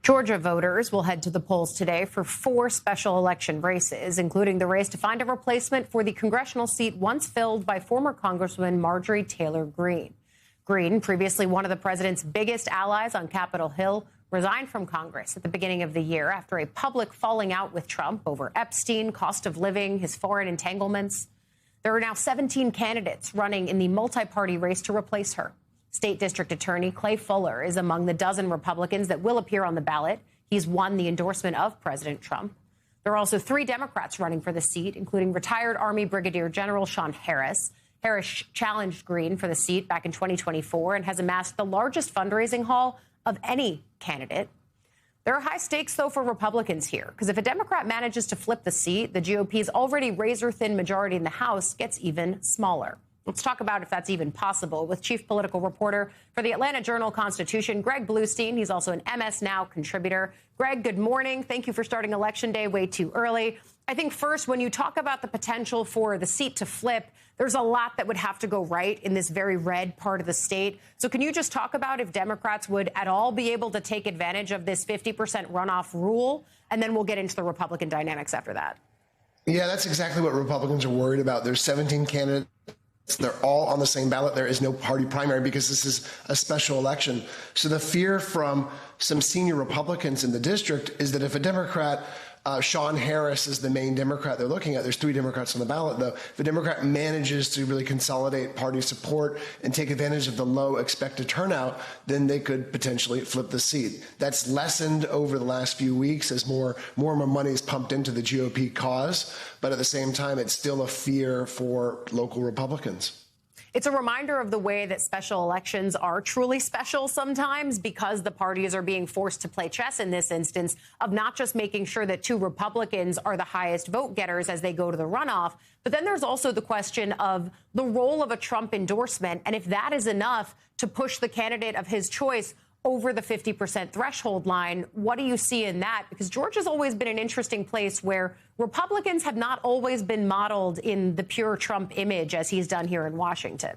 Georgia voters will head to the polls today for 4 special election races, including the race to find a replacement for the congressional seat once filled by former Congresswoman Marjorie Taylor Greene. Greene, previously one of the president's biggest allies on Capitol Hill, resigned from Congress at the beginning of the year after a public falling out with Trump over Epstein, cost of living, his foreign entanglements. There are now 17 candidates running in the multi-party race to replace her. State District Attorney Clay Fuller is among the dozen Republicans that will appear on the ballot. He's won the endorsement of President Trump. There are also 3 Democrats running for the seat, including retired Army Brigadier General Sean Harris. Harris challenged Greene for the seat back in 2024 and has amassed the largest fundraising haul of any candidate. There are high stakes, though, for Republicans here, because if a Democrat manages to flip the seat, the GOP's already razor-thin majority in the House gets even smaller. Let's talk about if that's even possible with chief political reporter for the Atlanta Journal-Constitution, Greg Bluestein. He's also an MS Now contributor. Greg, good morning. Thank you for starting Election Day way too early. I think first, when you talk about the potential for the seat to flip, there's a lot that would have to go right in this very red part of the state. So can you just talk about if Democrats would at all be able to take advantage of this 50% runoff rule? And then we'll get into the Republican dynamics after that. Yeah, that's exactly what Republicans are worried about. There's 17 candidates. They're all on the same ballot. There is no party primary because this is a special election. So the fear from some senior Republicans in the district is that if a Democrat, Sean Harris is the main Democrat they're looking at. There's 3 Democrats on the ballot, though. If a Democrat manages to really consolidate party support and take advantage of the low expected turnout, then they could potentially flip the seat. That's lessened over the last few weeks as more money is pumped into the GOP cause. But at the same time, it's still a fear for local Republicans. It's a reminder of the way that special elections are truly special sometimes because the parties are being forced to play chess in this instance of not just making sure that 2 Republicans are the highest vote getters as they go to the runoff, but then there's also the question of the role of a Trump endorsement and if that is enough to push the candidate of his choice over the 50% threshold line. What do you see in that? Because Georgia's always been an interesting place where Republicans have not always been modeled in the pure Trump image as he's done here in Washington.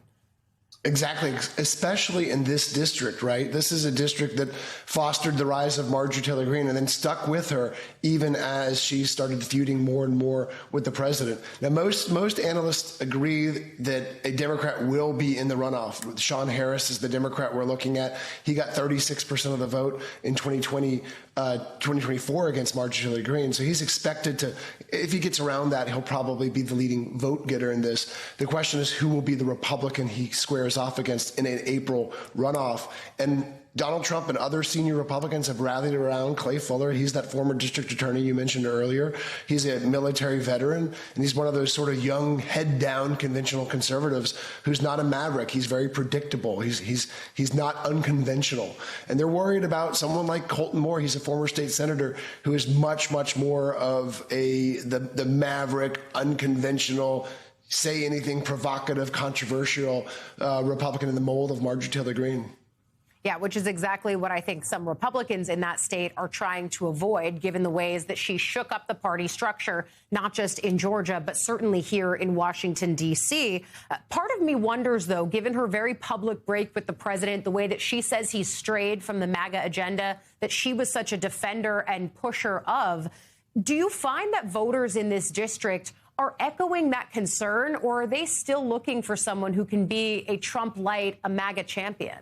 Exactly, especially in this district, right? This is a district that fostered the rise of Marjorie Taylor Greene and then stuck with her even as she started feuding more and more with the president. Now, most analysts agree that a Democrat will be in the runoff. Sean Harris is the Democrat we're looking at. He got 36% of the vote in 2024 against Marjorie Taylor Greene. So he's expected to, if he gets around that, he'll probably be the leading vote getter in this. The question is who will be the Republican he squares off against in an April runoff. And Donald Trump and other senior Republicans have rallied around Clay Fuller. He's that former district attorney you mentioned earlier. He's a military veteran, and he's one of those sort of young, head-down conventional conservatives who's not a maverick. He's very predictable. He's not unconventional. And they're worried about someone like Colton Moore. He's a former state senator who is much, much more of the maverick, unconventional, say anything provocative, controversial Republican in the mold of Marjorie Taylor Greene. Yeah, which is exactly what I think some Republicans in that state are trying to avoid, given the ways that she shook up the party structure, not just in Georgia, but certainly here in Washington, D.C. Part of me wonders, though, given her very public break with the president, the way that she says he's strayed from the MAGA agenda, that she was such a defender and pusher of, do you find that voters in this district are echoing that concern, or are they still looking for someone who can be a Trump light, a MAGA champion?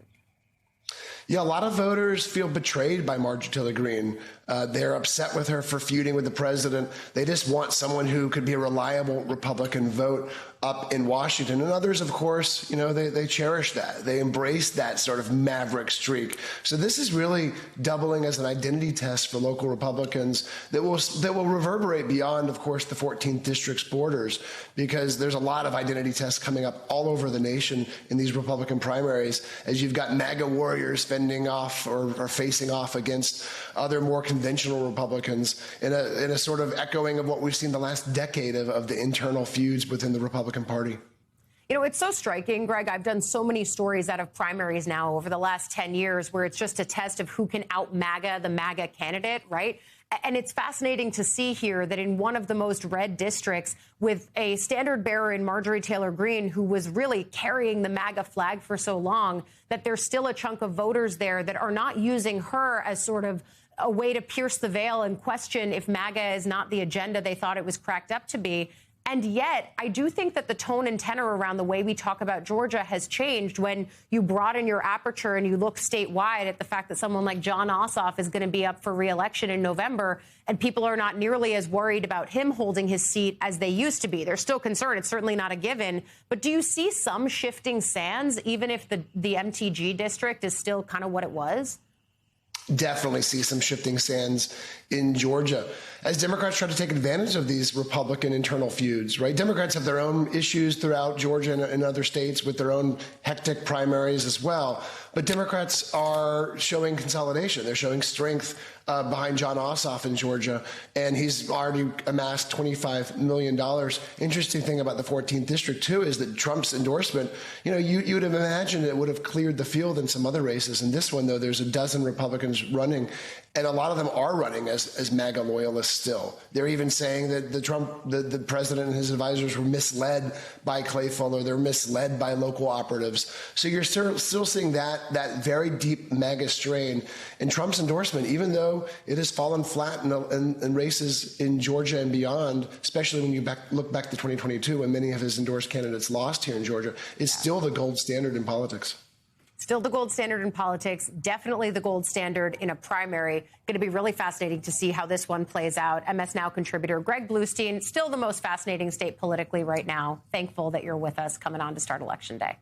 Yeah, a lot of voters feel betrayed by Marjorie Taylor Greene. They're upset with her for feuding with the president. They just want someone who could be a reliable Republican vote up in Washington. And others, of course, they cherish that. They embrace that sort of maverick streak. So this is really doubling as an identity test for local Republicans that will reverberate beyond, of course, the 14th district's borders, because there's a lot of identity tests coming up all over the nation in these Republican primaries, as you've got MAGA warriors fending off or facing off against other more conventional Republicans in a sort of echoing of what we've seen the last decade of the internal feuds within the Republican Party. You know, it's so striking, Greg. I've done so many stories out of primaries now over the last 10 years where it's just a test of who can out-MAGA the MAGA candidate, right? And it's fascinating to see here that in one of the most red districts with a standard bearer in Marjorie Taylor Greene, who was really carrying the MAGA flag for so long, that there's still a chunk of voters there that are not using her as sort of a way to pierce the veil and question if MAGA is not the agenda they thought it was cracked up to be. And yet, I do think that the tone and tenor around the way we talk about Georgia has changed when you broaden your aperture and you look statewide at the fact that someone like Jon Ossoff is going to be up for re-election in November, and people are not nearly as worried about him holding his seat as they used to be. They're still concerned. It's certainly not a given. But do you see some shifting sands, even if the MTG district is still kind of what it was? Definitely see some shifting sands in Georgia as Democrats try to take advantage of these Republican internal feuds, right? Democrats have their own issues throughout Georgia and other states with their own hectic primaries as well. But Democrats are showing consolidation. They're showing strength behind Jon Ossoff in Georgia, and he's already amassed $25 million. Interesting thing about the 14th district, too, is that Trump's endorsement, you know, you would have imagined it would have cleared the field in some other races. In this one, though, there's a dozen Republicans running, and a lot of them are running as MAGA loyalists still. They're even saying that the president and his advisors were misled by Clay Fuller. They're misled by local operatives. So you're still seeing that very deep MAGA strain. And Trump's endorsement, even though it has fallen flat in races in Georgia and beyond, especially when you look back to 2022 when many of his endorsed candidates lost here in Georgia, is still the gold standard in politics. Still the gold standard in politics, definitely the gold standard in a primary. Going to be really fascinating to see how this one plays out. MS Now contributor Greg Bluestein, still the most fascinating state politically right now. Thankful that you're with us coming on to start Election Day.